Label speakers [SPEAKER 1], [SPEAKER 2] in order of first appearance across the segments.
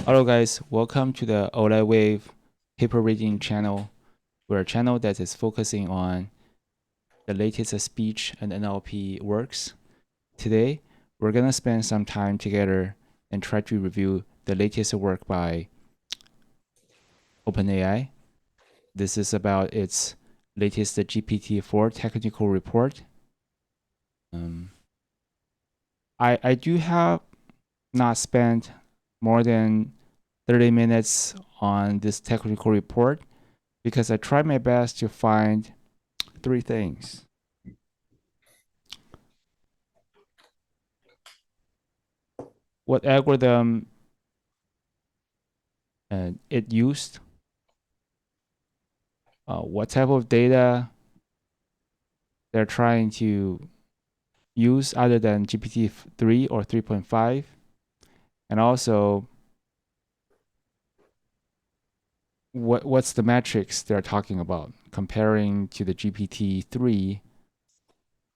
[SPEAKER 1] Hello guys, welcome to the OLED Wave paper reading channel. We're a channel that is focusing on the latest speech and NLP works. Today, we're gonna spend some time together and try to review the latest work by OpenAI. This is about its latest GPT-4 technical report. I do have not spent more than 30 minutes on this technical report because I tried my best to find three things. What algorithm it used, what type of data they're trying to use other than GPT-3 or 3.5, and also what's the metrics they're talking about comparing to the GPT-3.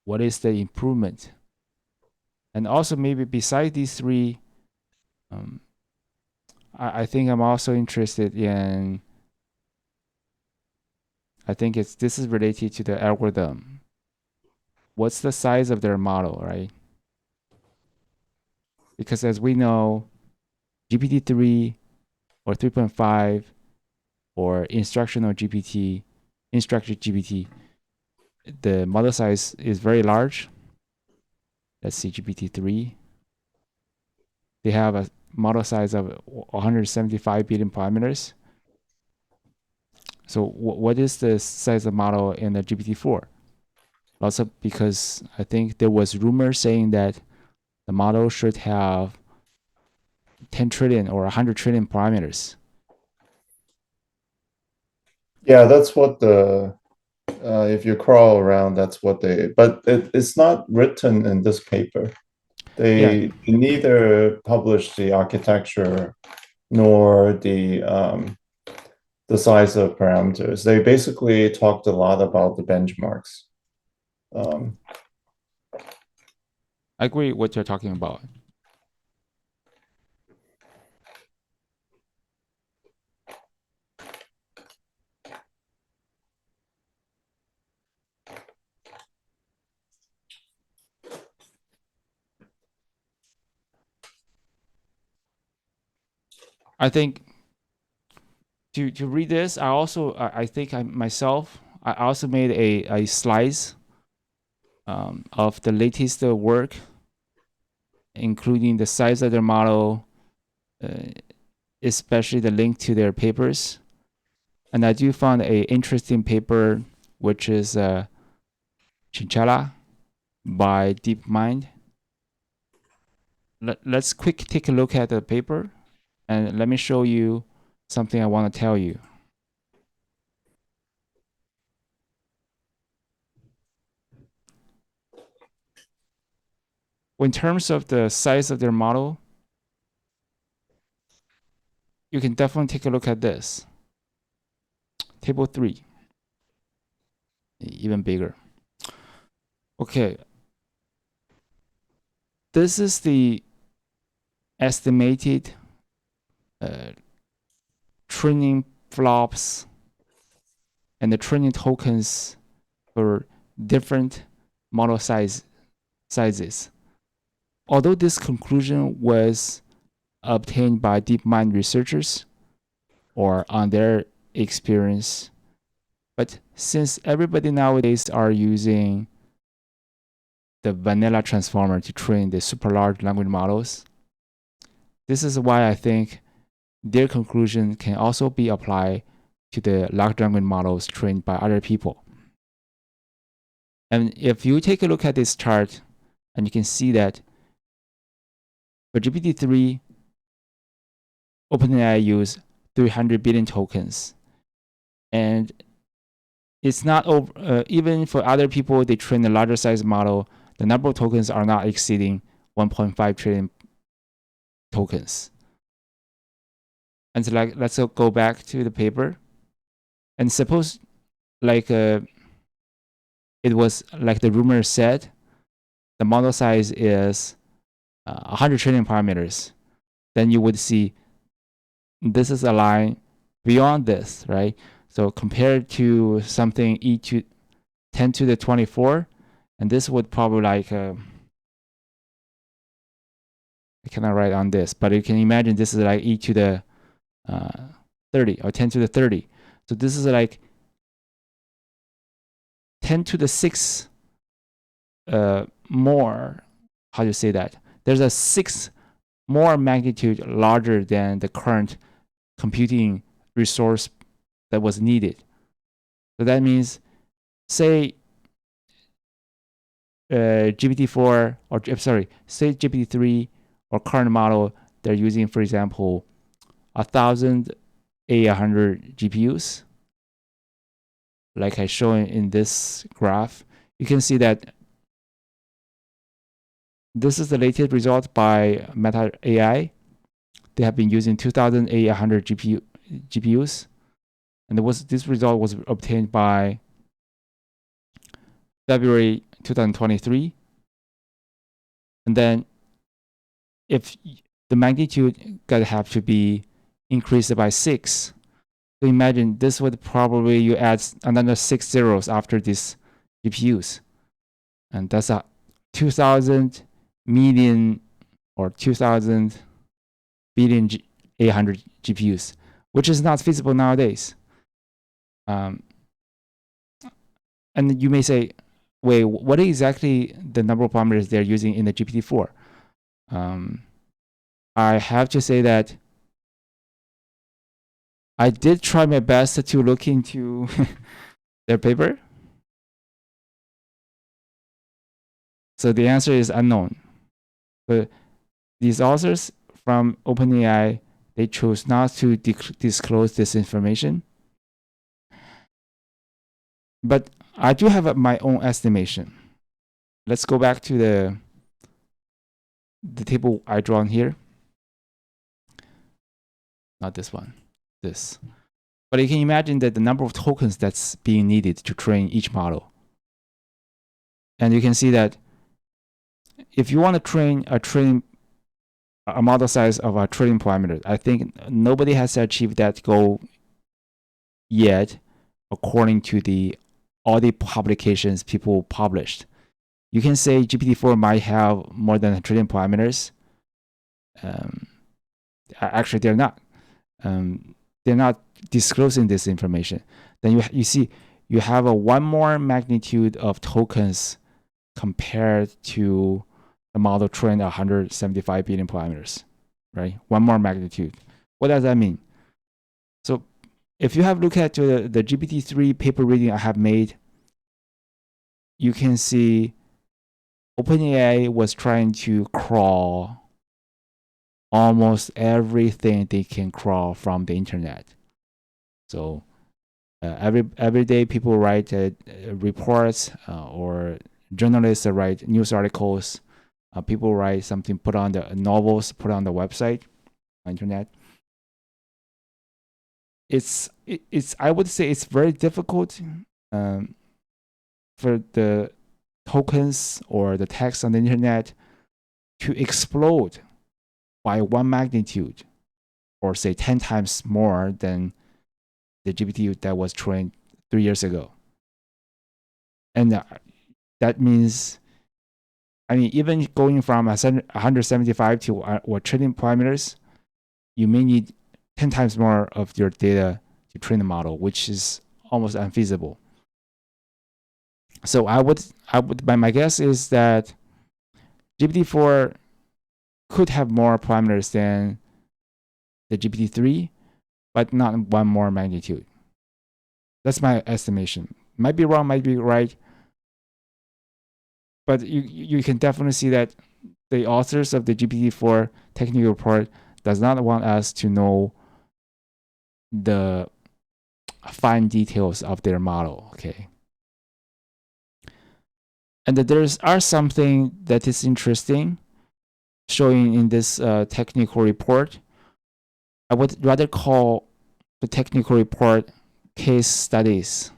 [SPEAKER 1] What is the improvement? And also maybe beside these three, I think I'm also interested in. I think this is related to the algorithm. What's the size of their model, right? Because as we know, GPT-3 or 3.5 or instructional GPT, instructed GPT, the model size is very large. Let's see, GPT-3. They have a model size of 175 billion parameters. So what is the size of model in the GPT-4? Also because I think there was rumor saying that the model should have 10 trillion or 100 trillion parameters.
[SPEAKER 2] Yeah, that's what if you crawl around, that's what but it's not written in this paper.
[SPEAKER 1] Yeah,
[SPEAKER 2] They neither published the architecture nor the size of parameters. They basically talked a lot about the benchmarks. Um,
[SPEAKER 1] I agree what you're talking about. I think to read this, I think I myself I also made a slice of the latest work, including the size of their model, uh, especially the link to their papers. And I do find a interesting paper, which is Chinchilla by DeepMind. Let's quick take a look at the paper, and let me show you something I want to tell you. In terms of the size of their model, you can definitely take a look at this. Table 3, even bigger. Okay, this is the estimated uh, training flops and the training tokens for different model sizes. Although this conclusion was obtained by DeepMind researchers or on their experience, but since everybody nowadays are using the vanilla transformer to train the super large language models, this is why I think their conclusion can also be applied to the large language models trained by other people. And if you take a look at this chart, and you can see that for GPT-3, OpenAI used 300 billion tokens. And it's not even for other people, they train a larger size model, the number of tokens are not exceeding 1.5 trillion tokens. And so let's go back to the paper. And suppose it was like the rumor said, the model size is 100 trillion parameters. Then you would see this is a line beyond this, right? So compared to something e to 10 to the 24, and this would probably like, I cannot write on this, but you can imagine this is like e to the 30 or 10 to the 30. So this is like 10 to the 6 more, how do you say that? There's a 6 more magnitude larger than the current computing resource that was needed. So that means, say GPT-4 or say GPT-3 or current model, they're using, for example, 1,000 A100 GPUs, like I shown in this graph. You can see that this is the latest result by Meta AI. They have been using 2,000 A100 GPUs, and this result was obtained by February 2023. And then if the magnitude gotta have to be increased by 6, so imagine this would probably, you add another 6 zeros after these GPUs, and that's a 2,000 million or 2,000 billion A100 GPUs, which is not feasible nowadays. And you may say, wait, what is exactly the number of parameters they're using in the GPT-4? I have to say that I did try my best to look into their paper. So the answer is unknown. But these authors from OpenAI, they chose not to disclose this information. But I do have my own estimation. Let's go back to the table I drawn here. Not this one, this. But you can imagine that the number of tokens that's being needed to train each model. And you can see that if you want to train a model size of a trillion parameters, I think nobody has achieved that goal yet, according to all the publications people published. You can say GPT-4 might have more than a trillion parameters. Actually, they're not. They're not disclosing this information. Then you see you have a one more magnitude of tokens compared to the model trained 175 billion parameters, right? One more magnitude. What does that mean? So if you have looked at the GPT-3 paper reading I have made, you can see OpenAI was trying to crawl almost everything they can crawl from the internet. So every day people write reports or journalists write news articles. People write something, put on the novels, put on the website, internet. It's I would say it's very difficult for the tokens or the text on the internet to explode by one magnitude, or say 10 times more than the GPT that was trained 3 years ago. And that means, I mean, even going from 175 to or trillion parameters, you may need 10 times more of your data to train the model, which is almost unfeasible. So my guess is that GPT-4 could have more parameters than the GPT-3, but not one more magnitude. That's my estimation. Might be wrong, might be right, but you can definitely see that the authors of the GPT-4 technical report does not want us to know the fine details of their model. Okay. And there's something that is interesting showing in this technical report. I would rather call the technical report case studies.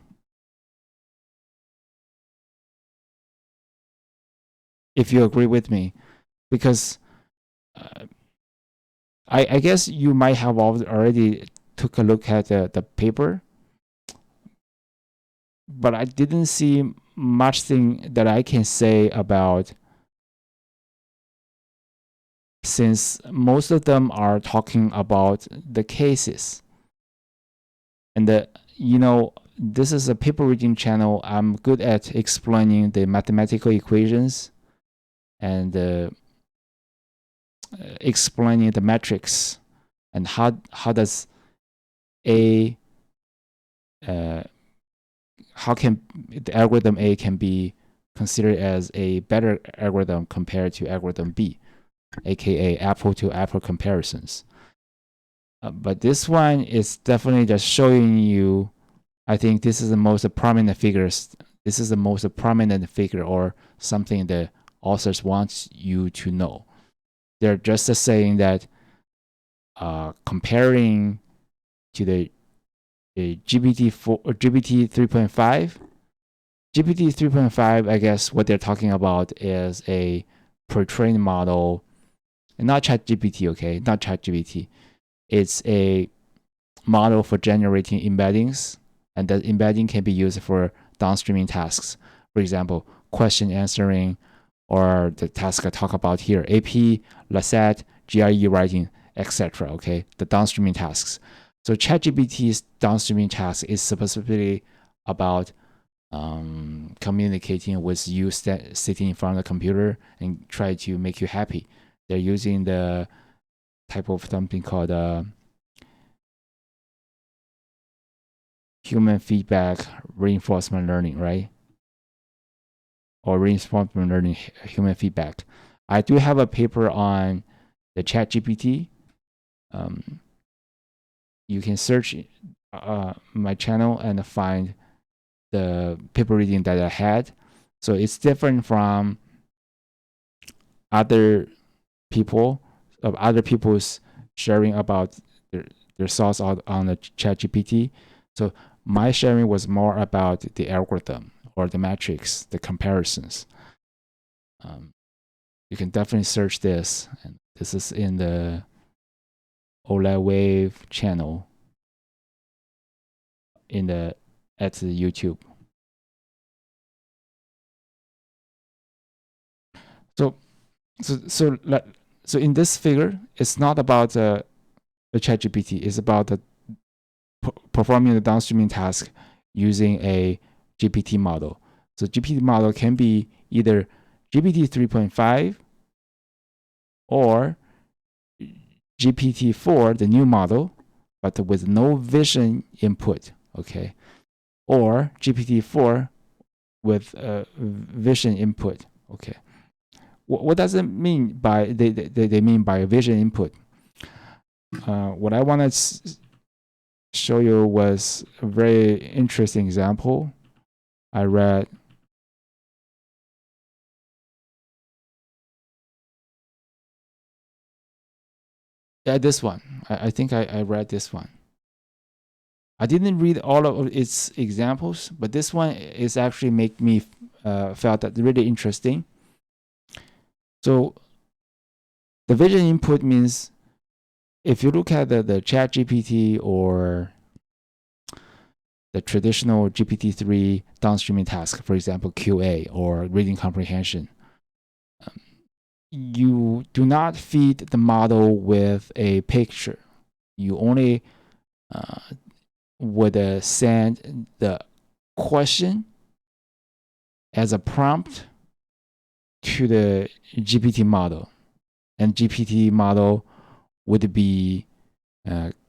[SPEAKER 1] If you agree with me, because I guess you might have already took a look at the paper, but I didn't see much thing that I can say about, since most of them are talking about the cases. And this is a paper reading channel. I'm good at explaining the mathematical equations and explaining the metrics and how does a how can the algorithm A can be considered as a better algorithm compared to algorithm B, aka apple to apple comparisons. But this one is definitely just showing you, I think this is the most prominent figures. This is the most prominent figure or something the authors want you to know. They're just saying that comparing to the GPT-4 or GPT 3.5, GPT 3.5, I guess what they're talking about is a pre-trained model, and not ChatGPT, okay? Not ChatGPT. It's a model for generating embeddings, and that embedding can be used for downstreaming tasks. For example, question answering, or the task I talk about here, AP, LSAT, GRE writing, etc. Okay, the downstreaming tasks. So ChatGPT's downstreaming task is specifically about communicating with you sitting in front of the computer and try to make you happy. They're using the type of something called human feedback reinforcement learning, right? Or reinforcement learning, human feedback. I do have a paper on the ChatGPT. You can search my channel and find the paper reading that I had. So it's different from other people's sharing about their thoughts on the ChatGPT. So my sharing was more about the algorithm or the metrics, the comparisons. You can definitely search this, and this is in the OLED Wave channel at the YouTube. So in this figure, it's not about the ChatGPT. It's about the performing the downstreaming task using a GPT model. So GPT model can be either GPT 3.5 or GPT-4, the new model, but with no vision input, okay? Or GPT-4 with vision input, okay? What does it mean by they mean by vision input? What I want to show you was a very interesting example. I read this one. I think I read this one. I didn't read all of its examples, but this one is actually make me felt that really interesting. So the vision input means if you look at the ChatGPT or the traditional GPT-3 downstreaming task, for example, QA or reading comprehension, you do not feed the model with a picture. You only would send the question as a prompt to the GPT model, and GPT model would be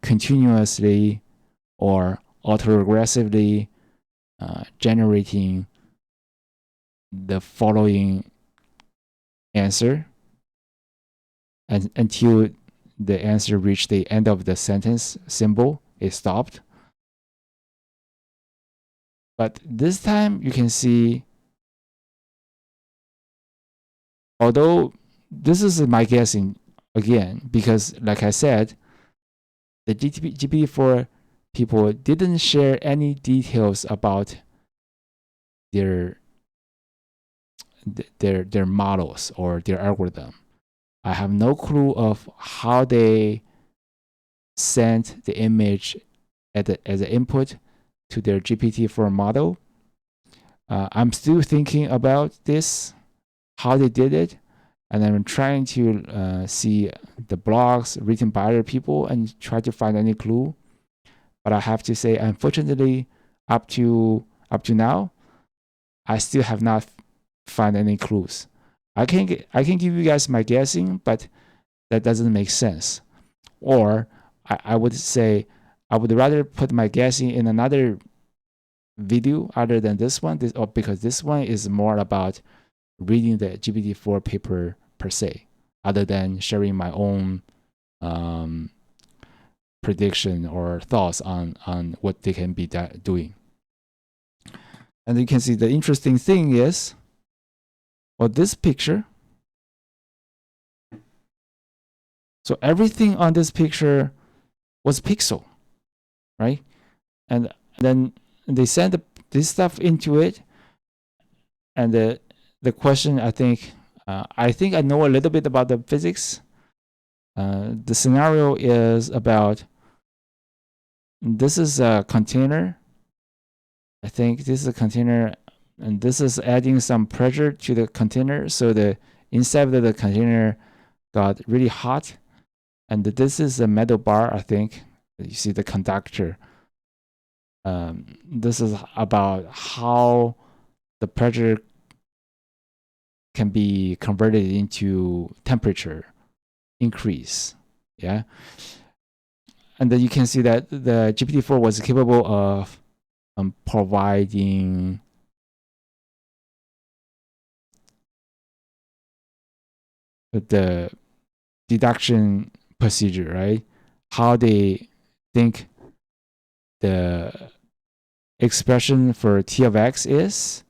[SPEAKER 1] continuously or autoregressively generating the following answer, and until the answer reached the end of the sentence symbol, it stopped. But this time you can see, although this is my guessing again, because like I said, the GPT-4 people didn't share any details about their models or their algorithm. I have no clue of how they send the image as an input to their GPT-4 model. I'm still thinking about this, how they did it, and I'm trying to see the blogs written by other people and try to find any clue. But I have to say, unfortunately, up to now, I still have not found any clues. I can give you guys my guessing, but that doesn't make sense. Or I would say I would rather put my guessing in another video other than this one, because this one is more about reading the GPT-4 paper per se, other than sharing my own prediction or thoughts on what they can be doing. And you can see the interesting thing is, well, this picture. So everything on this picture was pixel, right? And then they send this stuff into it, and the question, I think I know a little bit about the physics. The scenario is about, this is a container. I think this is a container, and this is adding some pressure to the container, so the inside of the container got really hot. And this is a metal bar, I think. You see the conductor. This is about how the pressure can be converted into temperature increase. Yeah. And then you can see that the GPT-4 was capable of providing the deduction procedure, right? How they think the expression for T of X is,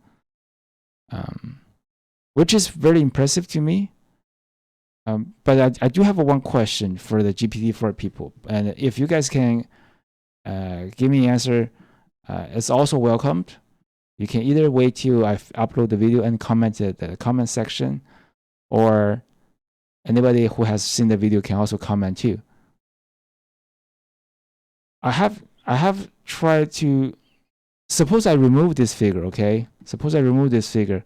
[SPEAKER 1] which is very impressive to me. But I do have one question for the GPT-4 people, and if you guys can give me an answer, it's also welcomed. You can either wait till I upload the video and comment it in the comment section, or anybody who has seen the video can also comment too. I have tried to, suppose I remove this figure, okay? Suppose I remove this figure,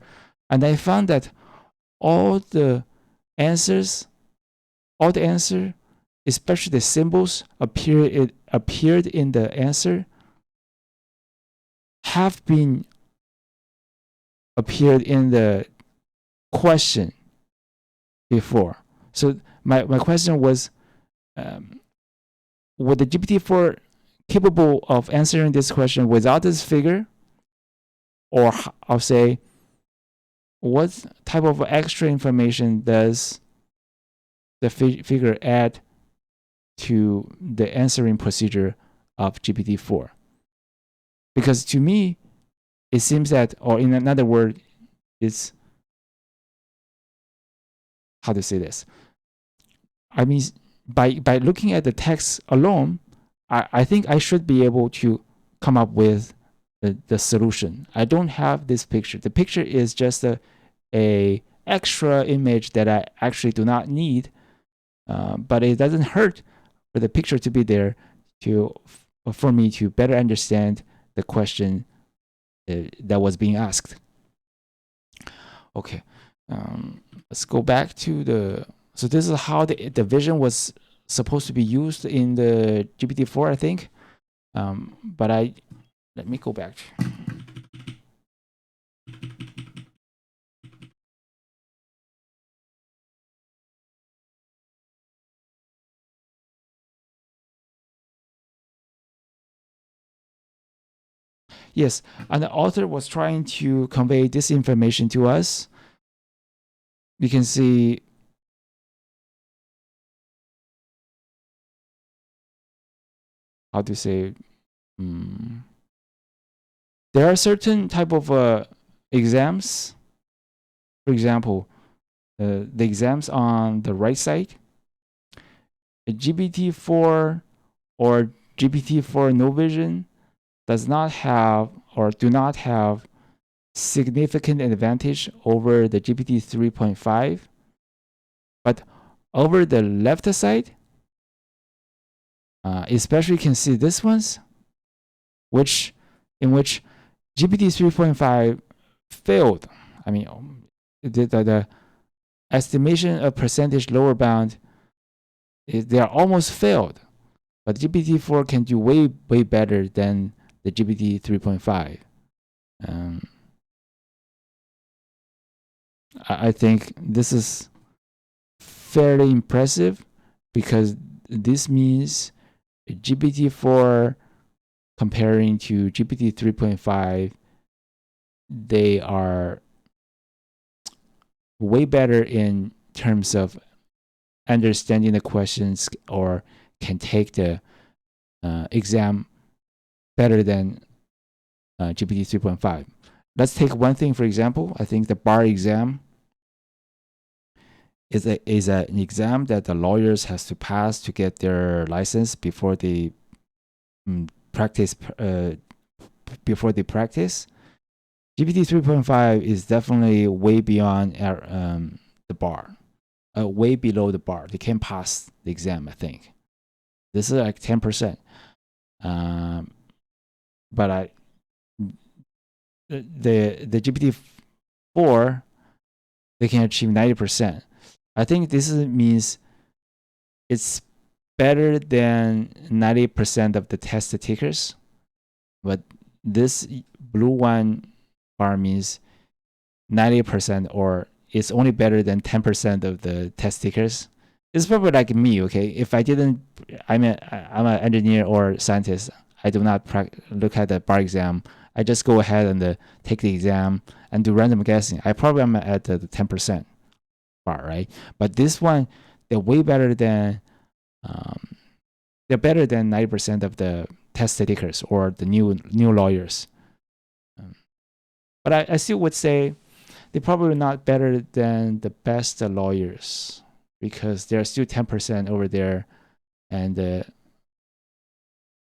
[SPEAKER 1] and I found that all the answer, especially the symbols appeared in the answer, have been appeared in the question before. So my question was, would the GPT-4 capable of answering this question without this figure? Or I'll say, what type of extra information does the figure add to the answering procedure of GPT-4? Because to me, it seems that, or in another word, it's, how to say this? I mean, by looking at the text alone, I think I should be able to come up with the solution. I don't have this picture. The picture is just a extra image that I actually do not need, but it doesn't hurt for the picture to be there for me to better understand the question that was being asked. Okay, let's go back to the. So this is how the vision was supposed to be used in the GPT-4, I think. But let me go back. Yes, and the author was trying to convey this information to us. You can see how to say, there are certain type of exams. For example, the exams on the right side, a GPT-4 or GPT-4 no vision does not have or do not have significant advantage over the GPT 3.5, but over the left side, Especially you can see this ones, in which GPT 3.5 failed. I mean, the estimation of percentage lower bound, they are almost failed. But GPT-4 can do way better than the GPT 3.5. I think this is fairly impressive because this means GPT-4 comparing to GPT 3.5, they are way better in terms of understanding the questions or can take the exam better than GPT 3.5. Let's take one thing for example. I think the bar exam is an exam that the lawyers has to pass to get their license before they practice. GPT 3.5 is definitely way beyond the bar, way below the bar. They can't pass the exam, I think. This is like 10%. But the GPT-4, they can achieve 90%. I think this means it's better than 90% of the test takers. But this blue one bar means 90%, or it's only better than 10% of the test takers. It's probably like me, okay? If I didn't, I'm an engineer or scientist, I do not look at the bar exam. I just go ahead and take the exam and do random guessing. I probably am at the 10% bar, right? But this one, they're way better than, they're better than 90% of the test takers or the new lawyers. But I still would say they're probably not better than the best lawyers because they're still 10% over there, and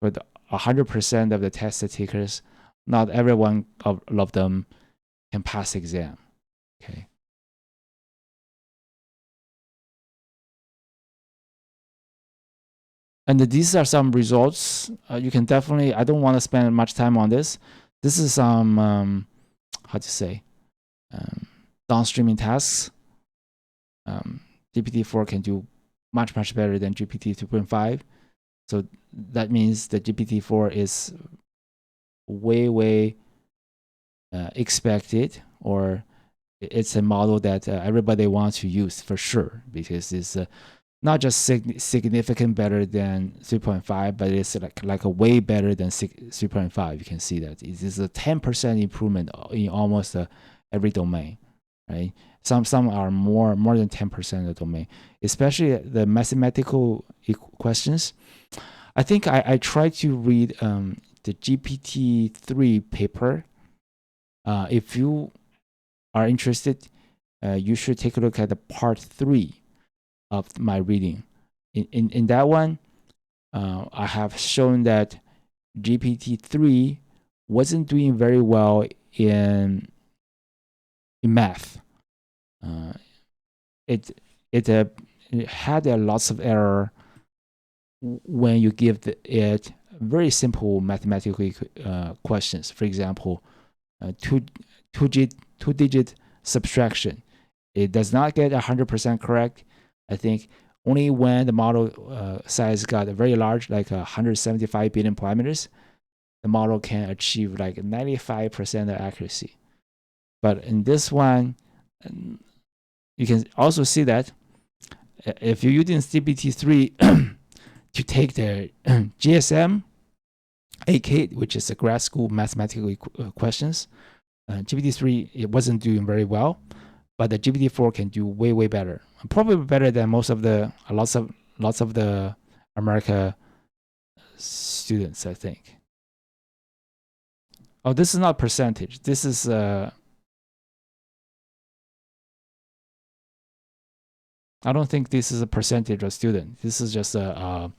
[SPEAKER 1] with 100% of the test takers, not everyone of them can pass exam. Okay. And these are some results. You can definitely, I don't want to spend much time on this. This is some, how to say, downstreaming tasks. GPT-4 can do much better than GPT 2.5. So that means the GPT-4 is way expected, or it's a model that everybody wants to use for sure, because it's not just significant better than 3.5, but it's like a way better than 3.5. You can see that it is a 10% improvement in almost every domain, right? Some are more than 10% of the domain, especially the mathematical questions. I think I tried to read the GPT-3 paper. If you are interested, you should take a look at the part 3 of my reading. In that one, I have shown that GPT-3 wasn't doing very well in math. It had lots of error when you give it very simple mathematical questions. For example, two-digit subtraction. It does not get 100% correct. I think only when the model size got very large, like 175 billion parameters, the model can achieve like 95% of accuracy. But in this one, you can also see that if you're using GPT-3 to take the GSM 8K, which is a grad school mathematical questions, GPT-3 it wasn't doing very well, but the GPT-4 can do way better, probably better than lots of the America students, I think. Oh, this is not percentage. This is I don't think this is a percentage of student. This is just a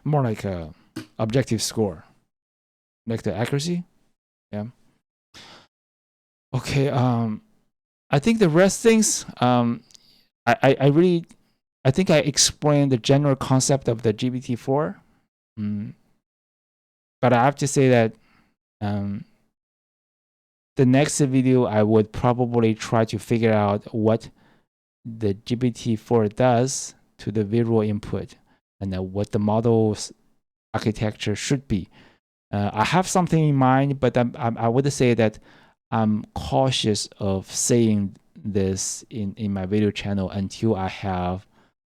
[SPEAKER 1] more like a objective score, like the accuracy. Yeah. Okay. I think the rest things. I think I explained the general concept of the GPT-4. But I have to say that the next video I would probably try to figure out what the GPT-4 does to the visual input and what the model's architecture should be. I have something in mind, but I would say that I'm cautious of saying this in my video channel until I have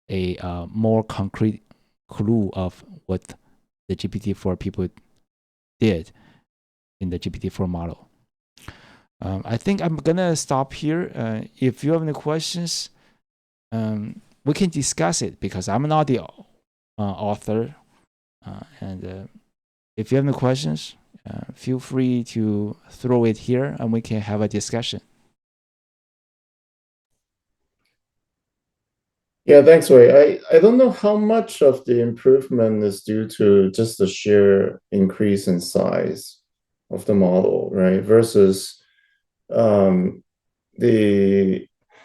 [SPEAKER 1] a more concrete clue of what the GPT-4 people did in the GPT-4 model. I think I'm gonna stop here. If you have any questions, we can discuss it because I'm not the author. And if you have any questions, feel free to throw it here and we can have a discussion.
[SPEAKER 2] Yeah, thanks, Wei. I don't know how much of the improvement is due to just the sheer increase in size of the model, right? Versus the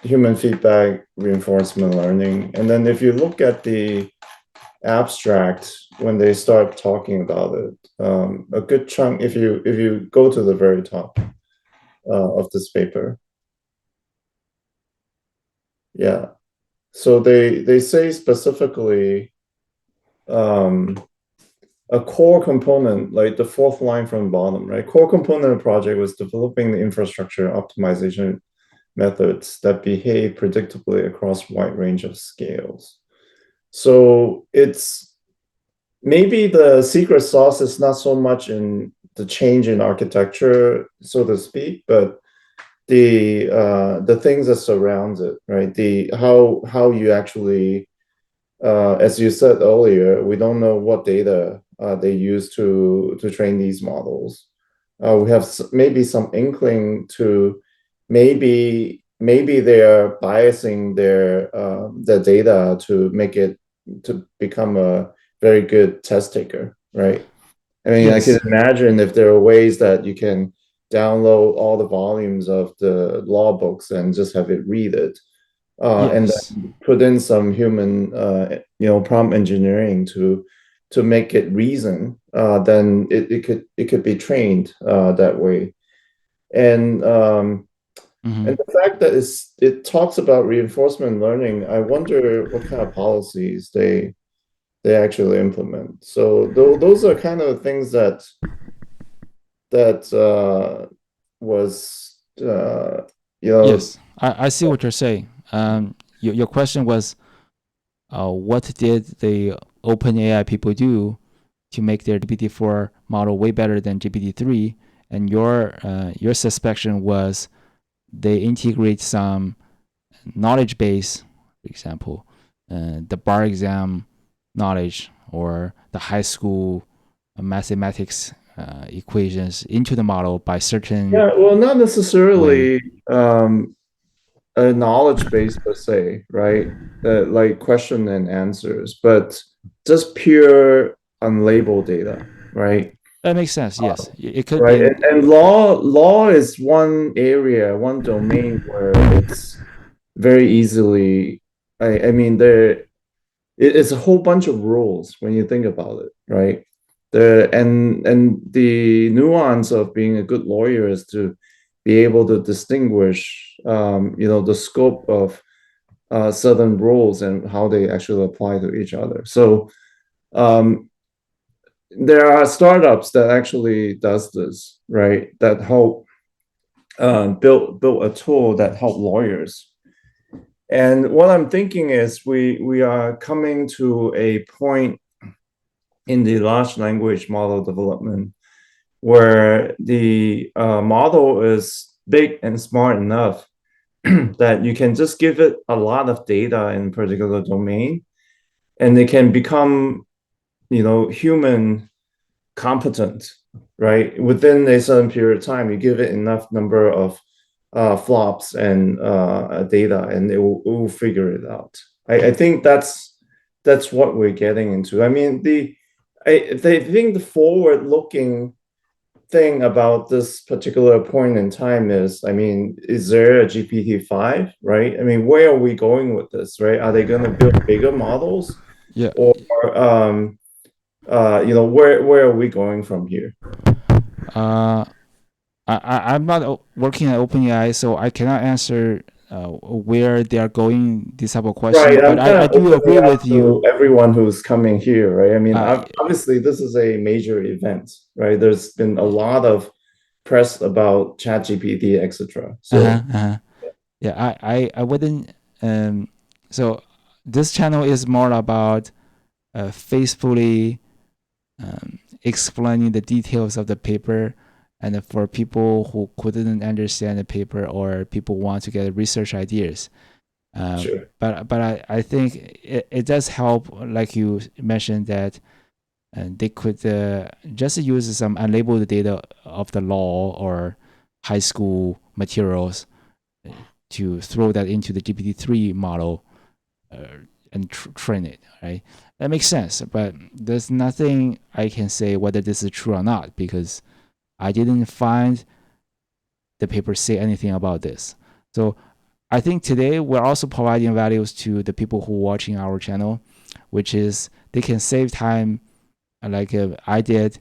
[SPEAKER 2] human feedback reinforcement learning. And then if you look at the abstract when they start talking about it, a good chunk, if you go to the very top of this paper, yeah. So they say specifically a core component, like the fourth line from the bottom, right? Core component of the project was developing the infrastructure optimization methods that behave predictably across a wide range of scales. So it's maybe the secret sauce is not so much in the change in architecture, so to speak, but the things that surrounds it, right? The how you actually, as you said earlier, we don't know what data they use to train these models. We have maybe some inkling to maybe they are biasing their data to make it to become a very good test taker, right? I mean, I can
[SPEAKER 1] Yes.
[SPEAKER 2] imagine if there are ways that you can download all the volumes of the law books and just have it read it, and
[SPEAKER 1] Yes.
[SPEAKER 2] then put in some human, prompt engineering to make it reason, then it could be trained that way. And
[SPEAKER 1] Mm-hmm.
[SPEAKER 2] and the fact that it talks about reinforcement learning, I wonder what kind of policies they actually implement. So those are kind of things that was
[SPEAKER 1] Yes, I see what you're saying. Your question was, what did the OpenAI people do to make their GPT-4 model way better than GPT-3? And your suspicion was they integrate some knowledge base, for example, the bar exam knowledge or the high school mathematics equations into the model by certain
[SPEAKER 2] yeah, well, not
[SPEAKER 1] way.
[SPEAKER 2] necessarily a knowledge base per se, right? Like question and answers, but just pure unlabeled data, right?
[SPEAKER 1] That makes sense. Yes, it could be
[SPEAKER 2] Right.
[SPEAKER 1] an
[SPEAKER 2] And law is one area, one domain where it's very easily, I mean, it's a whole bunch of rules when you think about it, right? And the nuance of being a good lawyer is to be able to distinguish, the scope of certain rules and how they actually apply to each other. So um, there are startups that actually does this, right? That help build a tool that help lawyers. And what I'm thinking is we are coming to a point in the large language model development where the model is big and smart enough that you can just give it a lot of data in a particular domain and it can become, human competent, right? Within a certain period of time, you give it enough number of flops and data, and it will figure it out. I think that's what we're getting into. I mean, I think the forward-looking thing about this particular point in time is, I mean, is there a GPT-5, right? I mean, where are we going with this, right? Are they going to build bigger models,
[SPEAKER 1] yeah.
[SPEAKER 2] or um, where are we going from here?
[SPEAKER 1] I'm not working at OpenAI, so I cannot answer where they are going, this type of question.
[SPEAKER 2] Right,
[SPEAKER 1] But
[SPEAKER 2] I'm kind
[SPEAKER 1] I
[SPEAKER 2] of
[SPEAKER 1] do
[SPEAKER 2] opening
[SPEAKER 1] agree
[SPEAKER 2] up
[SPEAKER 1] with you.
[SPEAKER 2] to everyone who's coming here, right? I mean,
[SPEAKER 1] Uh,
[SPEAKER 2] obviously, this is a major event, right? There's been a lot of press about ChatGPT, etc.
[SPEAKER 1] uh-huh,
[SPEAKER 2] So,
[SPEAKER 1] uh-huh. Yeah, I wouldn't. So this channel is more about faithfully explaining the details of the paper, and for people who couldn't understand the paper or people want to get research ideas.
[SPEAKER 2] sure.
[SPEAKER 1] But I think it does help, like you mentioned, that they could just use some unlabeled data of the law or high school materials to throw that into the GPT-3 model and train it, right? That makes sense, but there's nothing I can say whether this is true or not because I didn't find the paper say anything about this. So I think today we're also providing values to the people who are watching our channel, which is they can save time, like I did,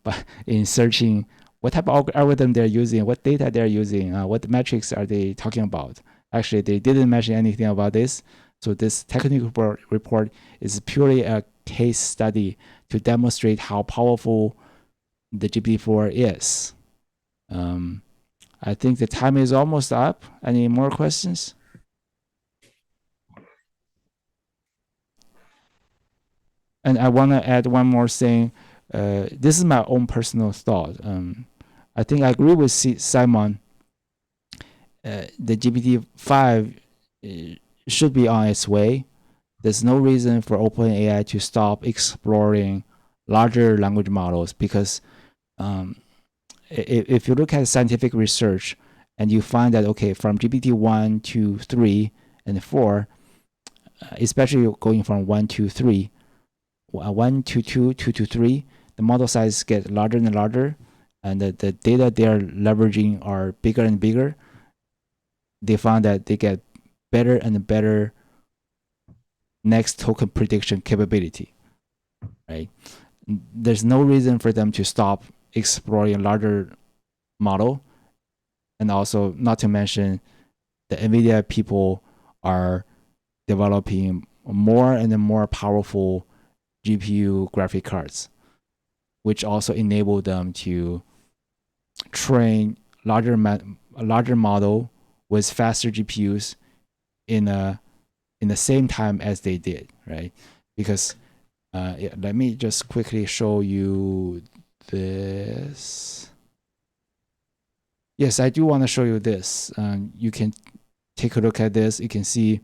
[SPEAKER 1] but in searching what type of algorithm they're using, what data they're using, what metrics are they talking about. Actually, they didn't mention anything about this. So this technical report is purely a case study to demonstrate how powerful the GPT-4 is. I think the time is almost up. Any more questions? And I want to add one more thing. This is my own personal thought. I think I agree with Simon. The GPT-5 should be on its way. There's no reason for OpenAI to stop exploring larger language models because if you look at scientific research and you find that, okay, from GPT-1 to 3 and 4, especially going from 1 to 3, 1 to 2, 2 to 3, the model size get larger and larger, and the data they are leveraging are bigger and bigger. They found that they get better and better next token prediction capability, right? There's no reason for them to stop exploring larger model, and also not to mention the NVIDIA people are developing more and more powerful GPU graphic cards, which also enable them to train a larger model with faster GPUs in the same time as they did, right? Because yeah, let me just quickly show you this. Yes, I do want to show you this. You can take a look at this. You can see,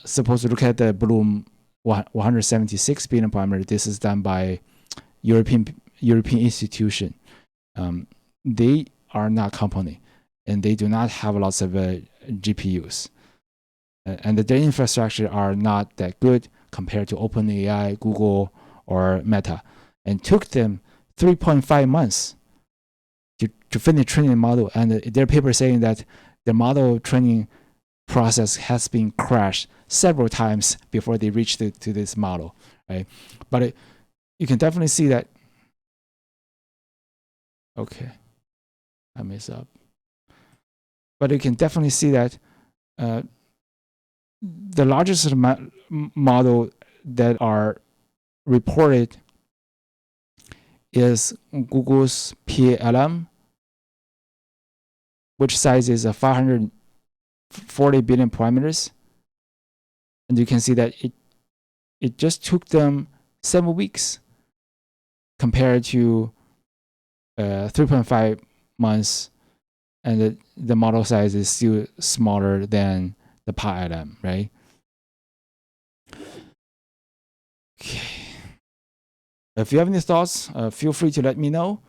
[SPEAKER 1] suppose to look at the Bloom 176 billion parameter. This is done by European institution. They are not company, and they do not have lots of GPUs, and their infrastructure are not that good compared to OpenAI, Google, or Meta, and took them 3.5 months to finish training the model. And their paper saying that the model training process has been crashed several times before they reached to this model, right? But you can definitely see that. Okay, I mess up. But you can definitely see that the largest model that are reported is Google's PLM, which size is 540 billion parameters. And you can see that it just took them 7 weeks compared to 3.5 months, and the model size is still smaller than the PLM, right? Okay. If you have any thoughts, feel free to let me know.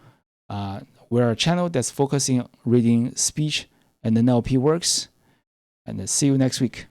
[SPEAKER 1] We're a channel that's focusing on reading speech and NLP works. And see you next week.